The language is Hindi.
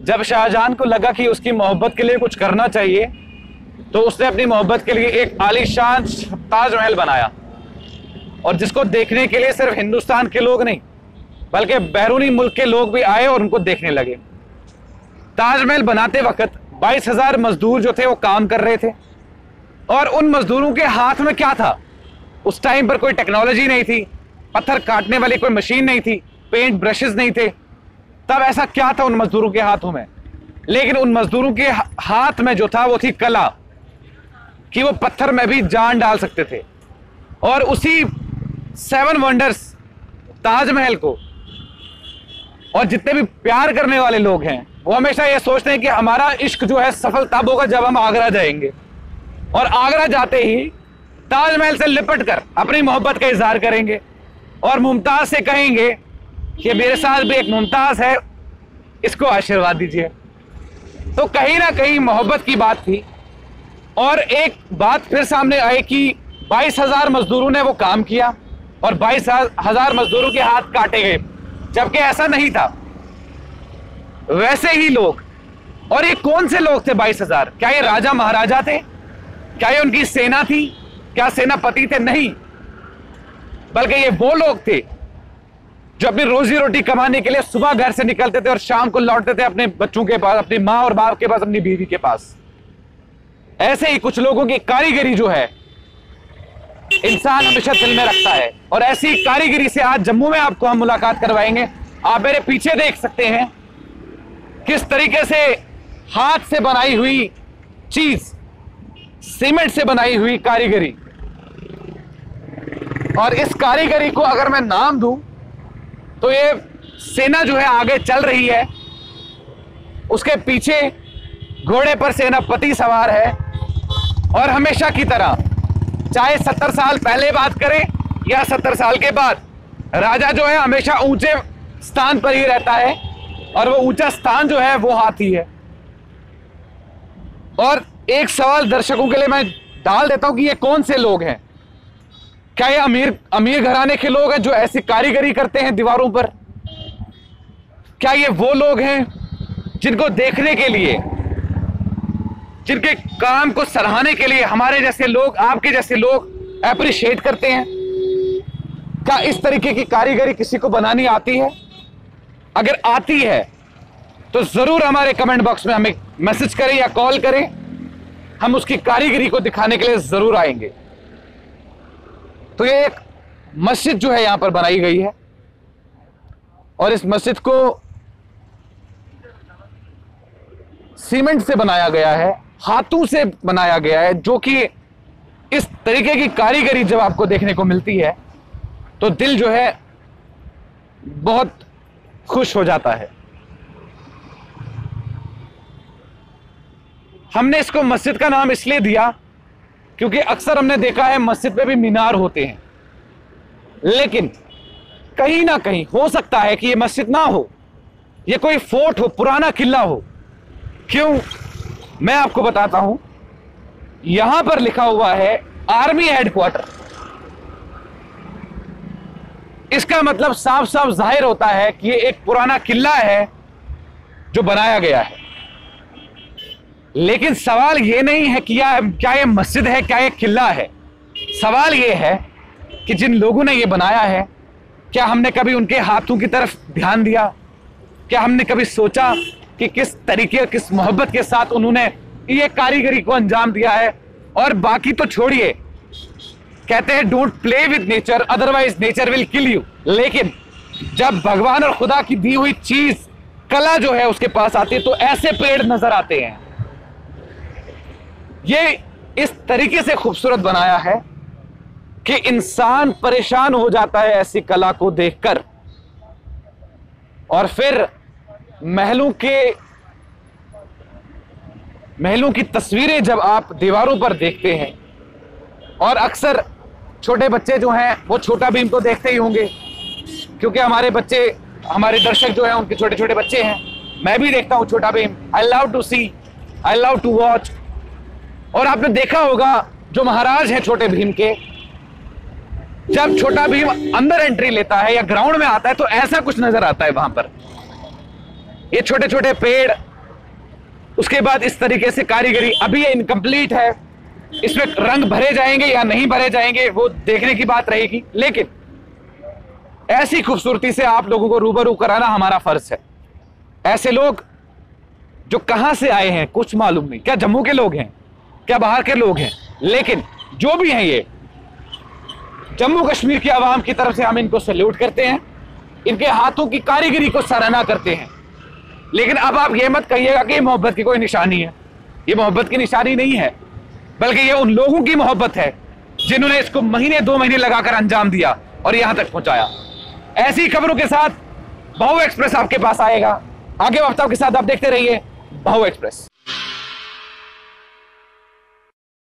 जब शाहजहां को लगा कि उसकी मोहब्बत के लिए कुछ करना चाहिए तो उसने अपनी मोहब्बत के लिए एक आलीशान ताजमहल बनाया, और जिसको देखने के लिए सिर्फ हिंदुस्तान के लोग नहीं बल्कि बैरूनी मुल्क के लोग भी आए और उनको देखने लगे। ताजमहल बनाते वक्त 22,000 मजदूर जो थे वो काम कर रहे थे, और उन मजदूरों के हाथ में क्या था? उस टाइम पर कोई टेक्नोलॉजी नहीं थी, पत्थर काटने वाली कोई मशीन नहीं थी, पेंट ब्रशेस नहीं थे। तब ऐसा क्या था उन मजदूरों के हाथों में? लेकिन उन मजदूरों के हाथ में जो था वो थी कला, कि वो पत्थर में भी जान डाल सकते थे। और उसी 7 वंडर्स ताजमहल को, और जितने भी प्यार करने वाले लोग हैं वो हमेशा ये सोचते हैं कि हमारा इश्क जो है सफल तब होगा जब हम आगरा जाएंगे, और आगरा जाते ही ताजमहल से लिपट कर अपनी मोहब्बत का इजहार करेंगे और मुमताज से कहेंगे कि मेरे साथ भी एक मुमताज है, इसको आशीर्वाद दीजिए। तो कहीं ना कहीं मोहब्बत की बात थी। और एक बात फिर सामने आई कि 22,000 मजदूरों ने वो काम किया और 22,000 मजदूरों के हाथ काटे गए, जबकि ऐसा नहीं था। वैसे ही लोग, और ये कौन से लोग थे 22,000? क्या ये राजा महाराजा थे? क्या ये उनकी सेना थी? क्या सेनापति थे? नहीं, बल्कि ये वो लोग थे जो अपनी रोजी रोटी कमाने के लिए सुबह घर से निकलते थे और शाम को लौटते थे अपने बच्चों के पास, अपनी माँ और बाप के पास, अपनी बीवी के पास। ऐसे ही कुछ लोगों की कारीगरी जो है इंसान हमेशा दिल में रखता है, और ऐसी कारीगरी से आज जम्मू में आपको हम मुलाकात करवाएंगे। आप मेरे पीछे देख सकते हैं किस तरीके से हाथ से बनाई हुई चीज, सीमेंट से बनाई हुई कारीगरी। और इस कारीगरी को अगर मैं नाम दूं तो ये सेना जो है आगे चल रही है, उसके पीछे घोड़े पर सेनापति सवार है, और हमेशा की तरह चाहे 70 साल पहले बात करें या 70 साल के बाद, राजा जो है हमेशा ऊंचे स्थान पर ही रहता है, और वो ऊंचा स्थान जो है वो हाथी है। और एक सवाल दर्शकों के लिए मैं डाल देता हूं कि ये कौन से लोग हैं? क्या ये अमीर घराने के लोग हैं जो ऐसी कारीगरी करते हैं दीवारों पर? क्या ये वो लोग हैं जिनको देखने के लिए, जिनके काम को सराहने के लिए हमारे जैसे लोग, आपके जैसे लोग अप्रिशिएट करते हैं? क्या इस तरीके की कारीगरी किसी को बनानी आती है? अगर आती है तो जरूर हमारे कमेंट बॉक्स में हमें मैसेज करें या कॉल करें, हम उसकी कारीगरी को दिखाने के लिए जरूर आएंगे। तो ये एक मस्जिद जो है यहां पर बनाई गई है, और इस मस्जिद को सीमेंट से बनाया गया है, हाथों से बनाया गया है, जो कि इस तरीके की कारीगरी जब आपको देखने को मिलती है तो दिल जो है बहुत खुश हो जाता है। हमने इसको मस्जिद का नाम इसलिए दिया क्योंकि अक्सर हमने देखा है मस्जिद पे भी मीनार होते हैं, लेकिन कहीं ना कहीं हो सकता है कि ये मस्जिद ना हो, ये कोई फोर्ट हो, पुराना किला हो। क्यों? मैं आपको बताता हूं। यहां पर लिखा हुआ है आर्मी हेडक्वार्टर। इसका मतलब साफ साफ जाहिर होता है कि ये एक पुराना किला है जो बनाया गया है। लेकिन सवाल ये नहीं है कि क्या ये मस्जिद है, क्या ये किला है। सवाल ये है कि जिन लोगों ने ये बनाया है, क्या हमने कभी उनके हाथों की तरफ ध्यान दिया? क्या हमने कभी सोचा कि किस तरीके, किस मोहब्बत के साथ उन्होंने ये कारीगरी को अंजाम दिया है? और बाकी तो छोड़िए, कहते हैं don't play with nature otherwise nature will kill you. लेकिन जब भगवान और खुदा की दी हुई चीज, कला जो है उसके पास आती है तो ऐसे पेड़ नजर आते हैं। ये इस तरीके से खूबसूरत बनाया है कि इंसान परेशान हो जाता है ऐसी कला को देखकर। और फिर महलों की तस्वीरें जब आप दीवारों पर देखते हैं, और अक्सर छोटे बच्चे जो हैं वो छोटा भीम को देखते ही होंगे, क्योंकि हमारे बच्चे, हमारे दर्शक जो हैं उनके छोटे छोटे बच्चे हैं। मैं भी देखता हूं Chhota Bheem. I love to see, I love to watch. और आपने देखा होगा जो महाराज है छोटे भीम के, जब छोटा भीम अंदर एंट्री लेता है या ग्राउंड में आता है तो ऐसा कुछ नजर आता है वहां पर। ये छोटे छोटे पेड़ उसके बाद इस तरीके से कारीगरी, अभी ये इनकम्प्लीट है, इसमें रंग भरे जाएंगे या नहीं भरे जाएंगे वो देखने की बात रहेगी, लेकिन ऐसी खूबसूरती से आप लोगों को रूबरू कराना हमारा फर्ज है। ऐसे लोग जो कहां से आए हैं कुछ मालूम नहीं, क्या जम्मू के लोग हैं, क्या बाहर के लोग हैं, लेकिन जो भी हैं ये जम्मू कश्मीर की आवाम की तरफ से हम इनको सैल्यूट करते हैं, इनके हाथों की कारीगरी को सराहना करते हैं। लेकिन अब आप ये मत कहिएगा कि ये मोहब्बत की कोई निशानी है, ये मोहब्बत की निशानी नहीं है, बल्कि ये उन लोगों की मोहब्बत है जिन्होंने इसको महीने 2 महीने लगाकर अंजाम दिया और यहां तक पहुंचाया। ऐसी खबरों के साथ बहु एक्सप्रेस आपके पास आएगा। आगे वक्त के साथ आप देखते रहिए बहु एक्सप्रेस।